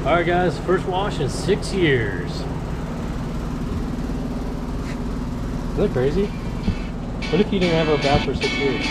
Alright guys, first wash in 6 years. Is that crazy? What if you didn't have a bath for 6 years?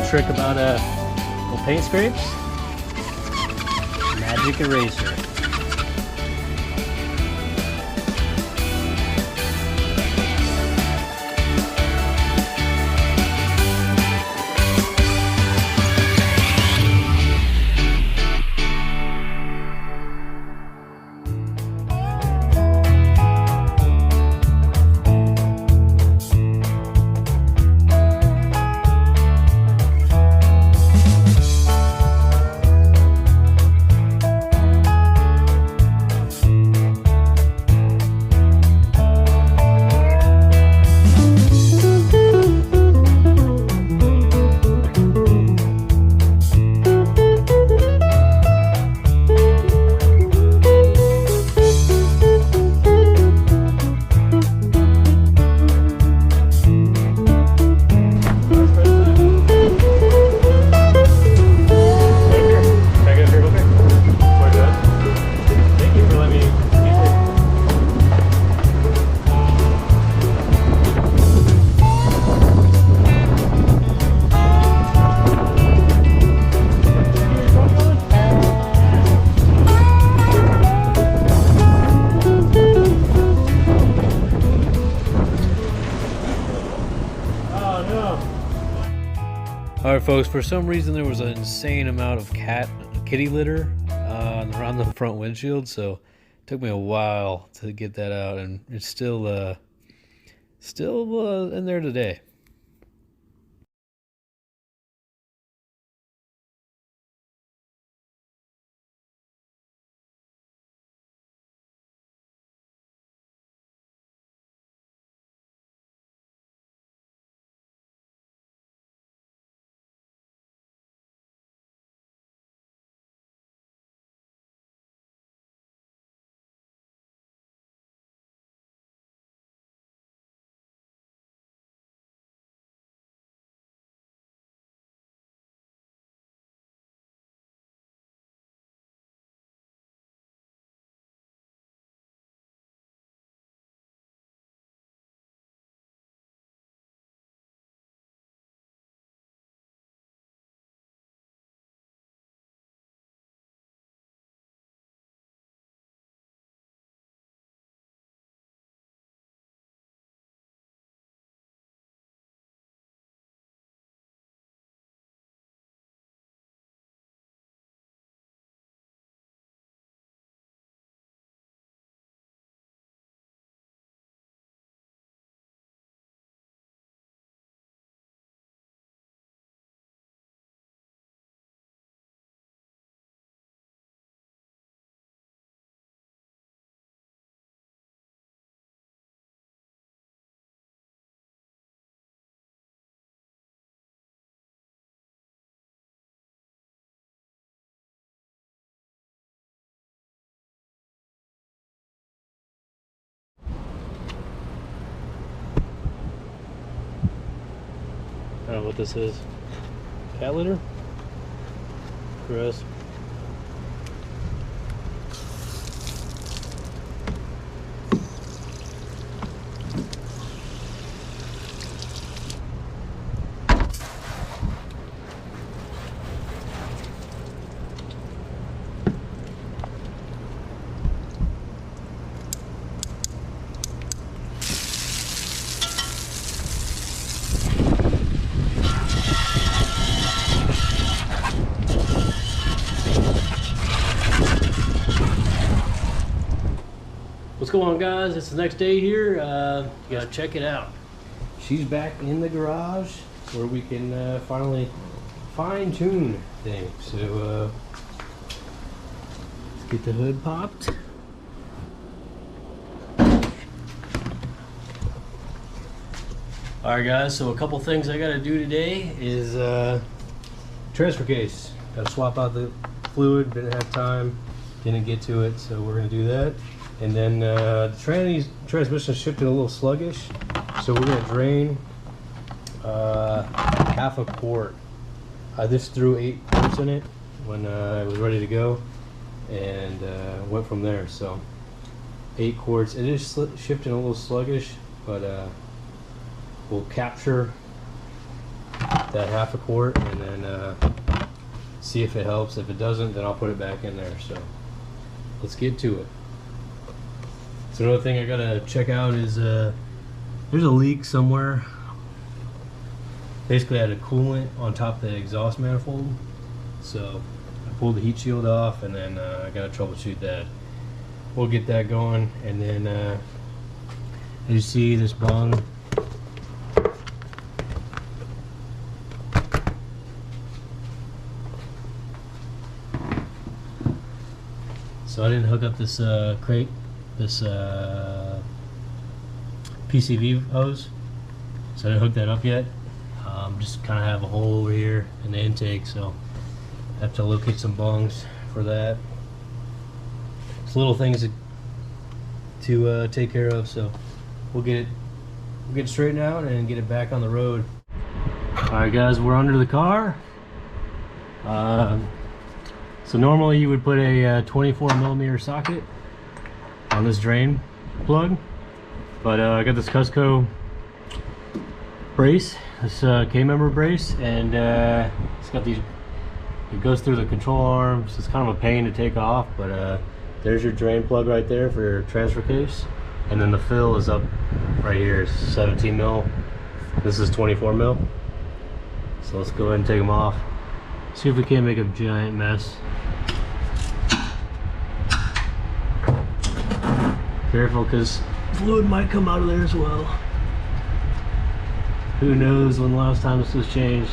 Trick about little paint scrapes. Magic eraser. Alright folks, for some reason there was an insane amount of kitty litter around the front windshield, so it took me a while to get that out, and it's still in there today. I don't know what this is. Cat litter? Gross. What's going on, guys? It's the next day here. You gotta check it out. She's back in the garage where we can finally fine-tune things. So let's get the hood popped. Alright guys, so a couple things I gotta do today is transfer case. Gotta swap out the fluid, didn't have time, didn't get to it, so we're gonna do that. And then the transmission shifted a little sluggish, so we're gonna drain half a quart. I just threw 8 quarts in it when it was ready to go, and went from there. So 8 quarts. It is shifting a little sluggish, but we'll capture that half a quart and then see if it helps. If it doesn't, then I'll put it back in there. So let's get to it. So another thing I gotta check out is there's a leak somewhere. Basically I had a coolant on top of the exhaust manifold, so I pulled the heat shield off, and then I gotta troubleshoot that. We'll get that going, and then as you see, this bung so I didn't hook up this crate, this PCV hose, so I didn't hook that up yet. Just kind of have a hole over here in the intake, so I have to locate some bungs for that. It's little things to take care of, so we'll get it straightened out and get it back on the road. Alright guys, we're under the car. So normally you would put a 24mm socket on this drain plug, but I got this Cusco brace, this K-member brace, and it's got these, it goes through the control arm, so it's kind of a pain to take off, but there's your drain plug right there for your transfer case, and then the fill is up right here. It's 17mm, this is 24mm. So let's go ahead and take them off, see if we can't make a giant mess. Careful, because fluid might come out of there as well. Who knows when the last time this was changed.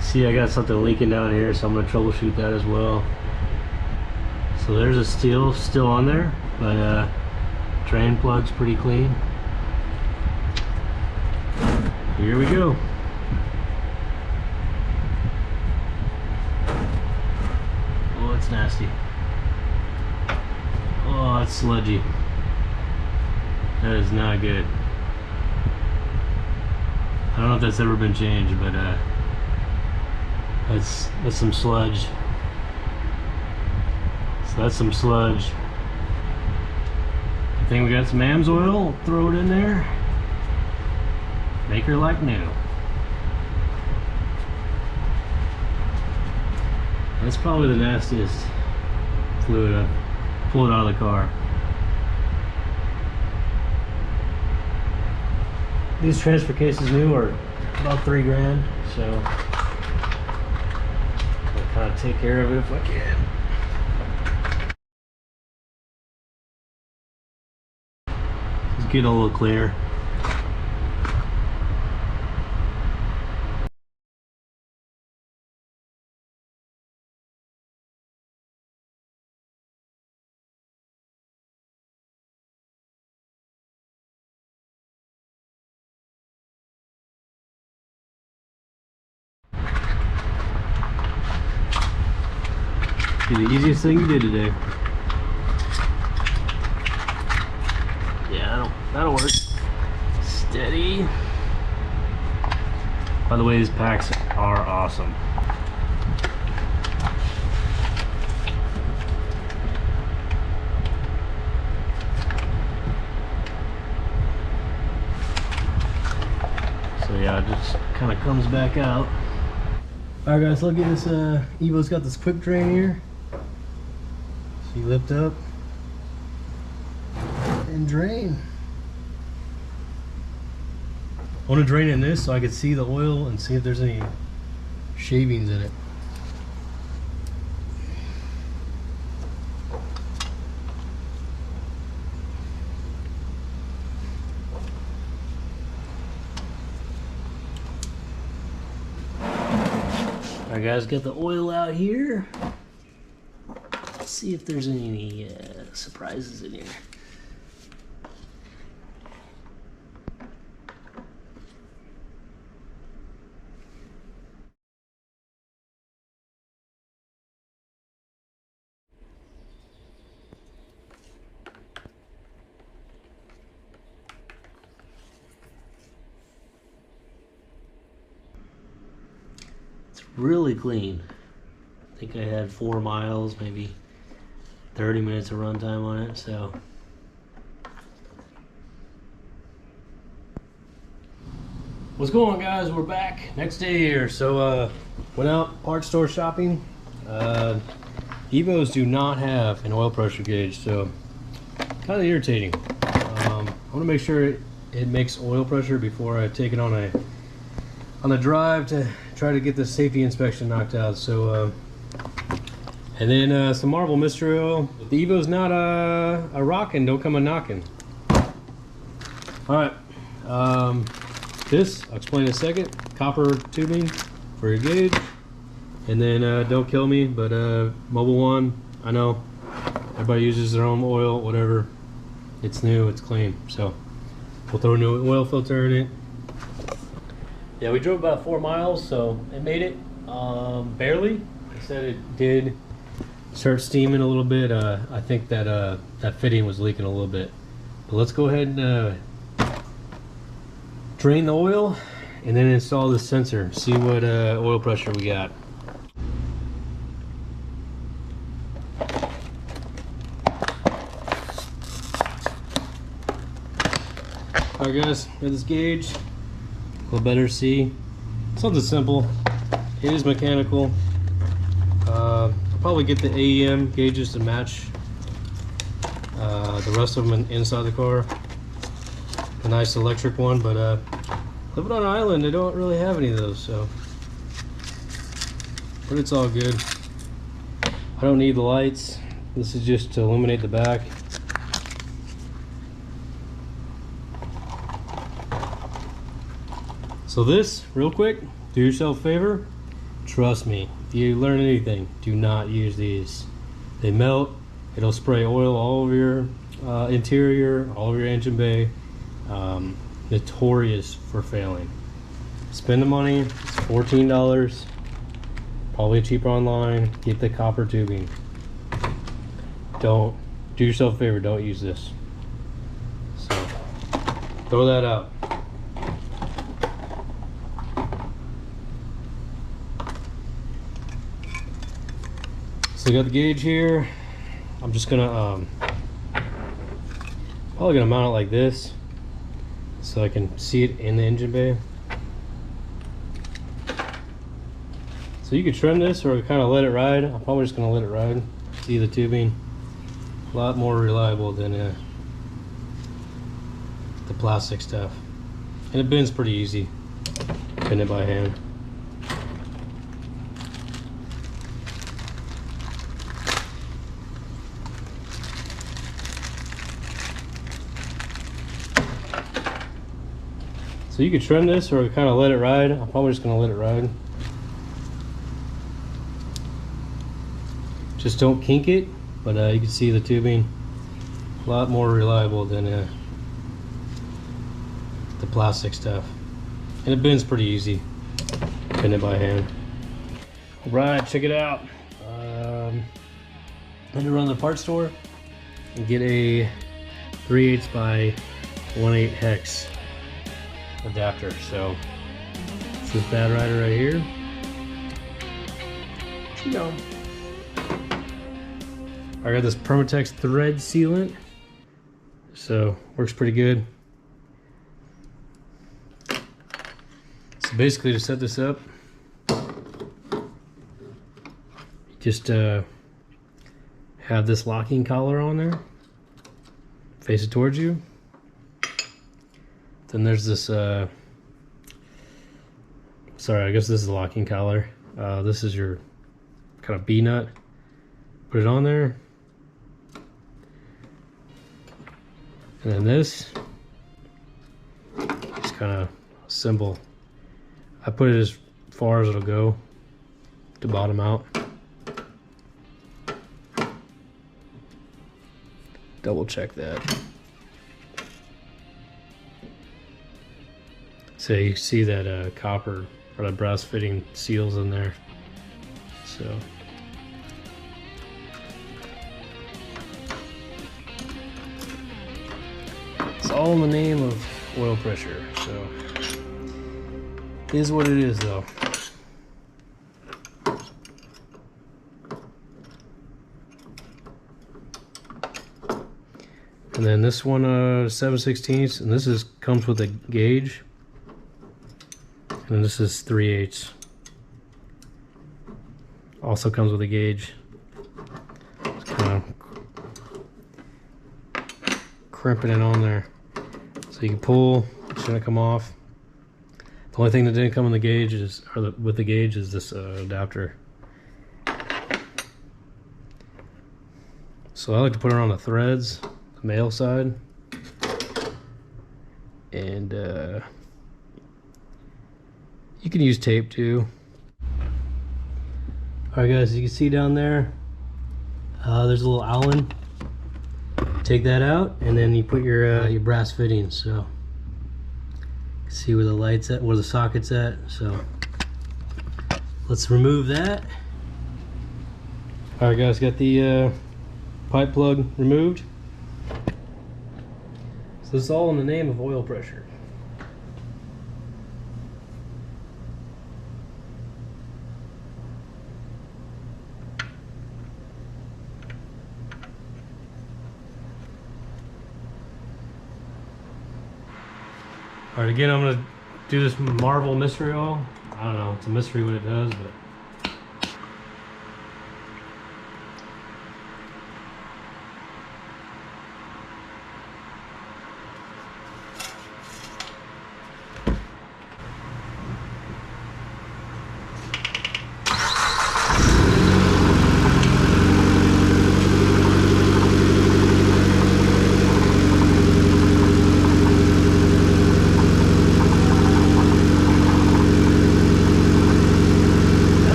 See, I got something leaking down here, so I'm going to troubleshoot that as well. So there's a steel still on there, but drain plug's pretty clean. Here we go. Oh, it's nasty. Oh, it's sludgy. That is not good. I don't know if that's ever been changed, but that's some sludge. So that's some sludge. I think we got some AMS oil. We'll throw it in there. Make her like new. That's probably the nastiest fluid I've pulled out of the car. These transfer cases new are about $3 grand, so I'll kind of take care of it if I can. It's getting a little cleaner. Be the easiest thing you did today. Yeah, that'll work. Steady. By the way, these packs are awesome. So yeah, it just kind of comes back out. Alright guys, look at this. Evo's got this quick drain here. So you lift up and drain. I want to drain in this so I can see the oil and see if there's any shavings in it. Alright guys, got the oil out here. Let's see if there's any surprises in here. Really clean. I think I had 4 miles, maybe 30 minutes of runtime on it, so. What's going on, guys? We're back. Next day here. So went out parts store shopping. Evos do not have an oil pressure gauge, so kind of irritating. I want to make sure it makes oil pressure before I take it on a drive to try to get the safety inspection knocked out. So and then some Marvel mystery oil. If the Evo's not a rockin', don't come a knockin'. All right, this I'll explain in a second. Copper tubing for your gauge, and then don't kill me, but Mobile One, I know everybody uses their own oil, whatever. It's new, it's clean, so we'll throw a new oil filter in it. Yeah, we drove about 4 miles, so it made it barely. I said it did start steaming a little bit. I think that that fitting was leaking a little bit. But let's go ahead and drain the oil and then install this sensor. See what oil pressure we got. All right, guys, got this gauge. A little better see. Something simple. It is mechanical. I'll probably get the AEM gauges to match the rest of them inside the car. A nice electric one, but living on an island, they don't really have any of those, so. But it's all good. I don't need the lights. This is just to illuminate the back. So this, real quick, do yourself a favor. Trust me, if you learn anything, do not use these. They melt, it'll spray oil all over your interior, all over your engine bay. Notorious for failing. Spend the money, it's $14. Probably cheaper online, get the copper tubing. Do yourself a favor, don't use this. So, throw that out. So I got the gauge here. I'm just gonna probably gonna mount it like this so I can see it in the engine bay. So you could trim this or kind of let it ride. I'm probably just gonna let it ride. See the tubing, a lot more reliable than the plastic stuff, and it bends pretty easy. Bend it by hand. So you could trim this or kind of let it ride. I'm probably just gonna let it ride. Just don't kink it, but you can see the tubing, a lot more reliable than the plastic stuff. And it bends pretty easy. Bend it by hand. All right, check it out. I had to run to the parts store and get a 3/8 by 1/8 hex adapter. So it's this bad rider right here. You know, I got this Permatex thread sealant, so works pretty good. So basically, to set this up, just have this locking collar on there, face it towards you. Then there's this, sorry, I guess this is the locking collar. This is your kind of B-nut. Put it on there. And then this is kind of simple. I put it as far as it'll go. to bottom out. Double check that. So you see that copper or the brass fitting seals in there. So it's all in the name of oil pressure. So it is what it is, though. And then this one 7/16, and this comes with a gauge. And this is 3/8. Also comes with a gauge. It's kind of crimping it on there. So you can pull, it's gonna come off. The only thing that didn't come in the gauge with the gauge is this adapter. So I like to put it on the threads, the male side. And you can use tape too. Alright guys, as you can see down there, there's a little Allen. Take that out, and then you put your brass fittings. So see where the light's at, where the socket's at. So let's remove that. Alright guys, got the pipe plug removed. So this is all in the name of oil pressure. Alright, again, I'm going to do this Marvel mystery oil. I don't know, it's a mystery what it does, but